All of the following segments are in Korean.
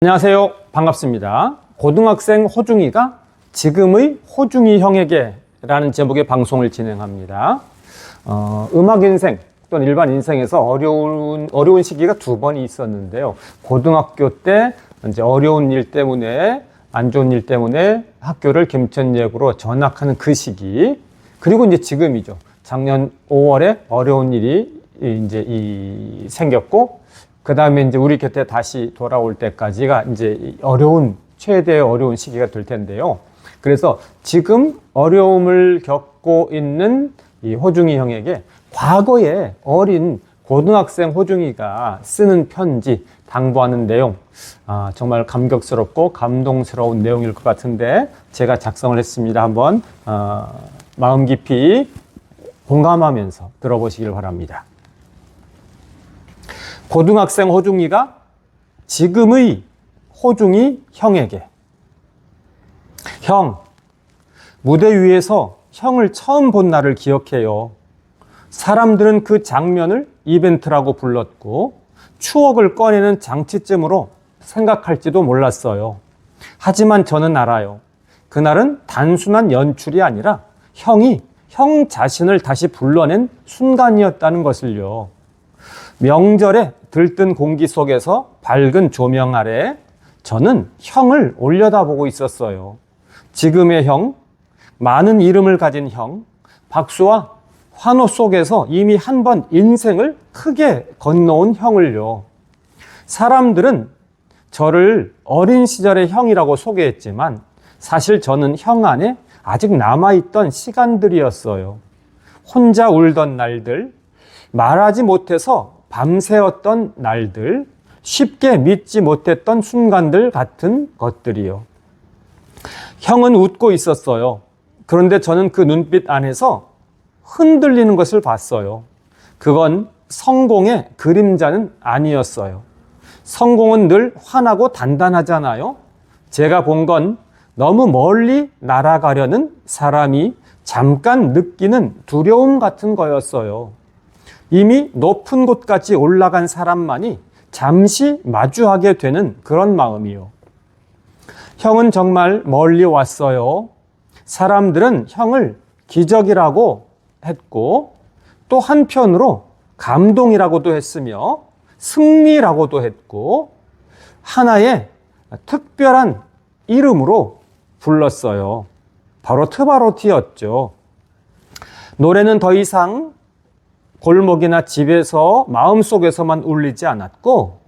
안녕하세요. 반갑습니다. 고등학생 호중이가 지금의 호중이 형에게 라는 제목의 방송을 진행합니다. 음악 인생 또는 일반 인생에서 어려운 시기가 두 번이 있었는데요. 고등학교 때 이제 어려운 일 때문에 안 좋은 일 때문에 학교를 김천예고로 전학하는 그 시기, 그리고 이제 지금이죠. 작년 5월에 어려운 일이 이제 생겼고, 그 다음에 이제 우리 곁에 다시 돌아올 때까지가 이제 최대의 어려운 시기가 될 텐데요. 그래서 지금 어려움을 겪고 있는 이 호중이 형에게 과거에 어린 고등학생 호중이가 쓰는 편지, 당부하는 내용, 정말 감격스럽고 감동스러운 내용일 것 같은데 제가 작성을 했습니다. 한번 마음 깊이 공감하면서 들어보시길 바랍니다. 고등학생 호중이가 지금의 호중이 형에게. 형, 무대 위에서 형을 처음 본 날을 기억해요. 사람들은 그 장면을 이벤트라고 불렀고 추억을 꺼내는 장치쯤으로 생각할지도 몰랐어요. 하지만 저는 알아요. 그날은 단순한 연출이 아니라 형이 형 자신을 다시 불러낸 순간이었다는 것을요. 명절에 들뜬 공기 속에서 밝은 조명 아래 저는 형을 올려다보고 있었어요. 지금의 형, 많은 이름을 가진 형, 박수와 환호 속에서 이미 한 번 인생을 크게 건너온 형을요. 사람들은 저를 어린 시절의 형이라고 소개했지만 사실 저는 형 안에 아직 남아있던 시간들이었어요. 혼자 울던 날들, 말하지 못해서 밤새웠던 날들, 쉽게 믿지 못했던 순간들 같은 것들이요. 형은 웃고 있었어요. 그런데 저는 그 눈빛 안에서 흔들리는 것을 봤어요. 그건 성공의 그림자는 아니었어요. 성공은 늘 환하고 단단하잖아요. 제가 본 건 너무 멀리 날아가려는 사람이 잠깐 느끼는 두려움 같은 거였어요. 이미 높은 곳까지 올라간 사람만이 잠시 마주하게 되는 그런 마음이요. 형은 정말 멀리 왔어요. 사람들은 형을 기적이라고 했고 또 한편으로 감동이라고도 했으며 승리라고도 했고 하나의 특별한 이름으로 불렀어요. 바로 트바로티였죠. 노래는 더 이상 골목이나 집에서 마음속에서만 울리지 않았고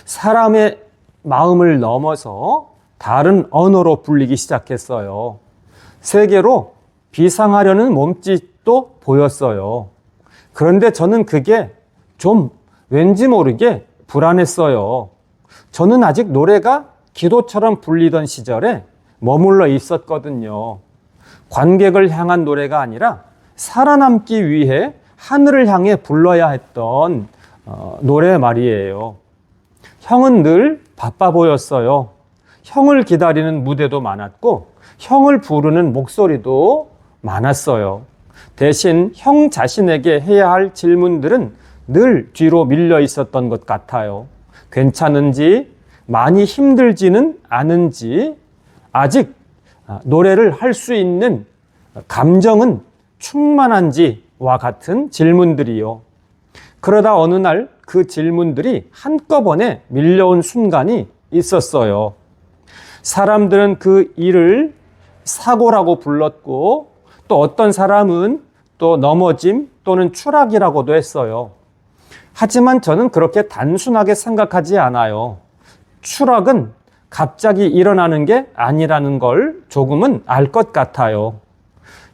사람의 마음을 넘어서 다른 언어로 불리기 시작했어요. 세계로 비상하려는 몸짓도 보였어요. 그런데 저는 그게 좀 왠지 모르게 불안했어요. 저는 아직 노래가 기도처럼 불리던 시절에 머물러 있었거든요. 관객을 향한 노래가 아니라 살아남기 위해 하늘을 향해 불러야 했던 노래 말이에요. 형은 늘 바빠 보였어요. 형을 기다리는 무대도 많았고 형을 부르는 목소리도 많았어요. 대신 형 자신에게 해야 할 질문들은 늘 뒤로 밀려 있었던 것 같아요. 괜찮은지, 많이 힘들지는 않은지, 아직 노래를 할 수 있는 감정은 충만한지와 같은 질문들이요. 그러다 어느 날 그 질문들이 한꺼번에 밀려온 순간이 있었어요. 사람들은 그 일을 사고라고 불렀고 또 어떤 사람은 또 넘어짐 또는 추락이라고도 했어요. 하지만 저는 그렇게 단순하게 생각하지 않아요. 추락은 갑자기 일어나는 게 아니라는 걸 조금은 알 것 같아요.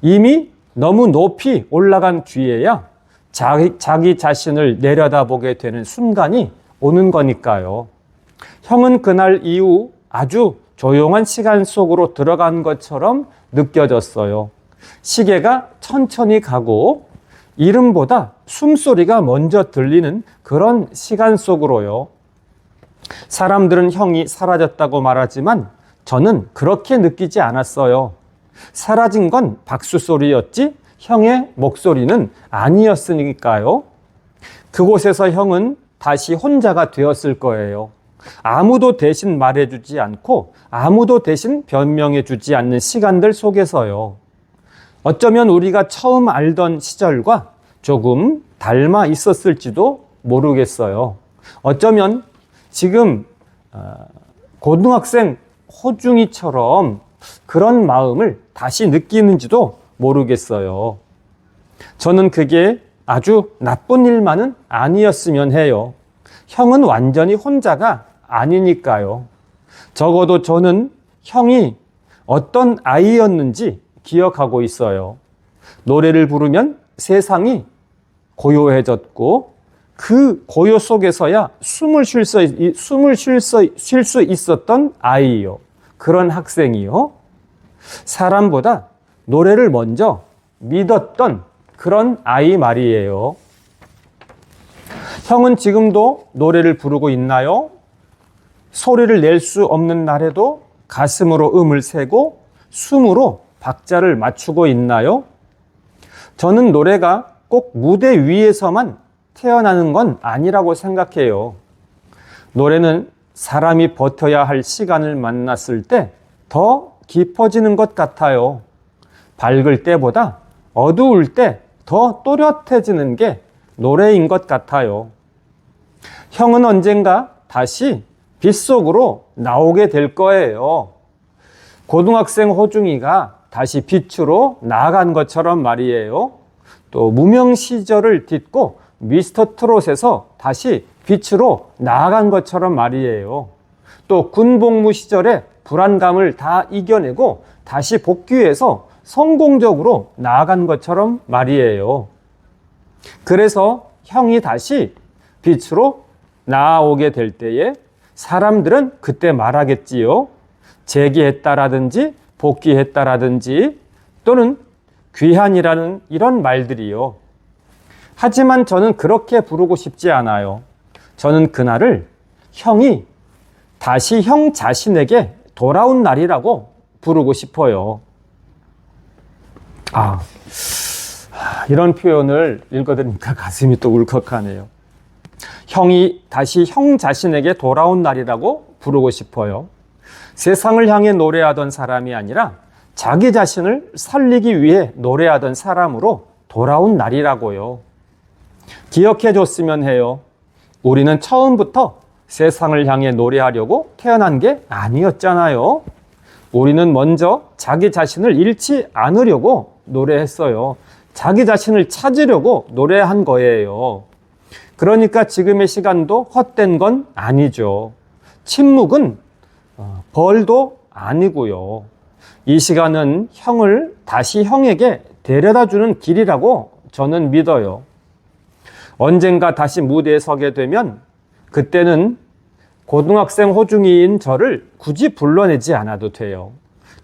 이미 너무 높이 올라간 뒤에야 자기 자신을 내려다보게 되는 순간이 오는 거니까요. 형은 그날 이후 아주 조용한 시간 속으로 들어간 것처럼 느껴졌어요. 시계가 천천히 가고 이름보다 숨소리가 먼저 들리는 그런 시간 속으로요. 사람들은 형이 사라졌다고 말하지만 저는 그렇게 느끼지 않았어요. 사라진 건 박수 소리였지 형의 목소리는 아니었으니까요. 그곳에서 형은 다시 혼자가 되었을 거예요. 아무도 대신 말해주지 않고 아무도 대신 변명해주지 않는 시간들 속에서요. 어쩌면 우리가 처음 알던 시절과 조금 닮아 있었을지도 모르겠어요. 어쩌면 지금 고등학생 호중이처럼 그런 마음을 다시 느끼는지도 모르겠어요. 저는 그게 아주 나쁜 일만은 아니었으면 해요. 형은 완전히 혼자가 아니니까요. 적어도 저는 형이 어떤 아이였는지 기억하고 있어요. 노래를 부르면 세상이 고요해졌고 그 고요 속에서야 숨을 쉴 수 있었던 아이요. 그런 학생이요. 사람보다 노래를 먼저 믿었던 그런 아이 말이에요. 형은 지금도 노래를 부르고 있나요? 소리를 낼 수 없는 날에도 가슴으로 음을 세고 숨으로 박자를 맞추고 있나요? 저는 노래가 꼭 무대 위에서만 태어나는 건 아니라고 생각해요. 노래는 사람이 버텨야 할 시간을 만났을 때 더 깊어지는 것 같아요. 밝을 때보다 어두울 때 더 또렷해지는 게 노래인 것 같아요. 형은 언젠가 다시 빛 속으로 나오게 될 거예요. 고등학생 호중이가 다시 빛으로 나아간 것처럼 말이에요. 또 무명 시절을 딛고 미스터 트롯에서 다시 빛으로 나아간 것처럼 말이에요. 또 군복무 시절에 불안감을 다 이겨내고 다시 복귀해서 성공적으로 나아간 것처럼 말이에요. 그래서 형이 다시 빛으로 나아오게 될 때에 사람들은 그때 말하겠지요. 재기했다라든지 복귀했다라든지 또는 귀한이라는 이런 말들이요. 하지만 저는 그렇게 부르고 싶지 않아요. 저는 그날을 형이 다시 형 자신에게 돌아온 날이라고 부르고 싶어요. 이런 표현을 읽어드리니까 가슴이 또 울컥하네요. 형이 다시 형 자신에게 돌아온 날이라고 부르고 싶어요. 세상을 향해 노래하던 사람이 아니라 자기 자신을 살리기 위해 노래하던 사람으로 돌아온 날이라고요. 기억해 줬으면 해요. 우리는 처음부터 세상을 향해 노래하려고 태어난 게 아니었잖아요. 우리는 먼저 자기 자신을 잃지 않으려고 노래했어요. 자기 자신을 찾으려고 노래한 거예요. 그러니까 지금의 시간도 헛된 건 아니죠. 침묵은 벌도 아니고요. 이 시간은 형을 다시 형에게 데려다 주는 길이라고 저는 믿어요. 언젠가 다시 무대에 서게 되면 그때는 고등학생 호중이인 저를 굳이 불러내지 않아도 돼요.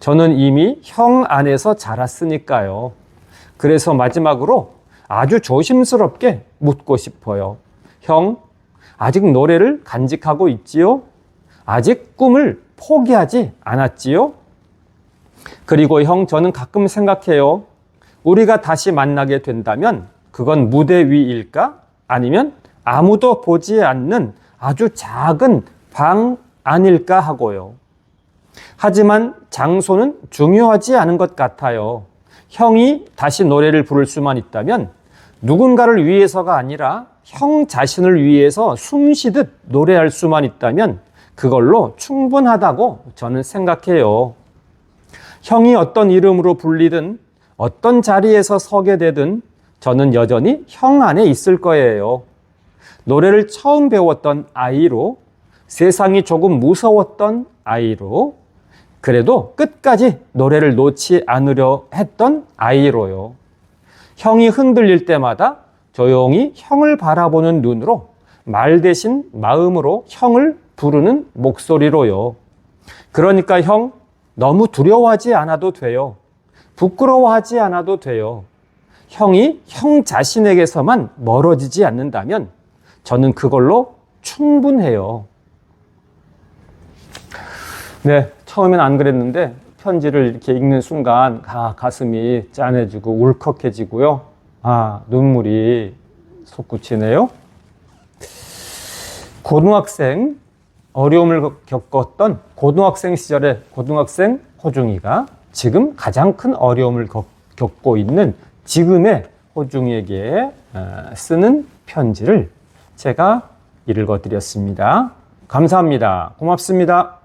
저는 이미 형 안에서 자랐으니까요. 그래서 마지막으로 아주 조심스럽게 묻고 싶어요. 형, 아직 노래를 간직하고 있지요? 아직 꿈을 포기하지 않았지요? 그리고 형, 저는 가끔 생각해요. 우리가 다시 만나게 된다면 그건 무대 위일까? 아니면 아무도 보지 않는 아주 작은 방 안일까 하고요. 하지만 장소는 중요하지 않은 것 같아요. 형이 다시 노래를 부를 수만 있다면 누군가를 위해서가 아니라 형 자신을 위해서 숨쉬듯 노래할 수만 있다면 그걸로 충분하다고 저는 생각해요. 형이 어떤 이름으로 불리든 어떤 자리에서 서게 되든 저는 여전히 형 안에 있을 거예요. 노래를 처음 배웠던 아이로, 세상이 조금 무서웠던 아이로, 그래도 끝까지 노래를 놓지 않으려 했던 아이로요. 형이 흔들릴 때마다 조용히 형을 바라보는 눈으로, 말 대신 마음으로 형을 부르는 목소리로요. 그러니까 형, 너무 두려워하지 않아도 돼요. 부끄러워하지 않아도 돼요. 형이 형 자신에게서만 멀어지지 않는다면 저는 그걸로 충분해요. 네, 처음엔 안 그랬는데 편지를 이렇게 읽는 순간 가슴이 짠해지고 울컥해지고요. 눈물이 솟구치네요. 고등학생 어려움을 겪었던 고등학생 시절의 고등학생 호중이가 지금 가장 큰 어려움을 겪고 있는 지금의 호중이에게 쓰는 편지를 제가 읽어드렸습니다. 감사합니다. 고맙습니다.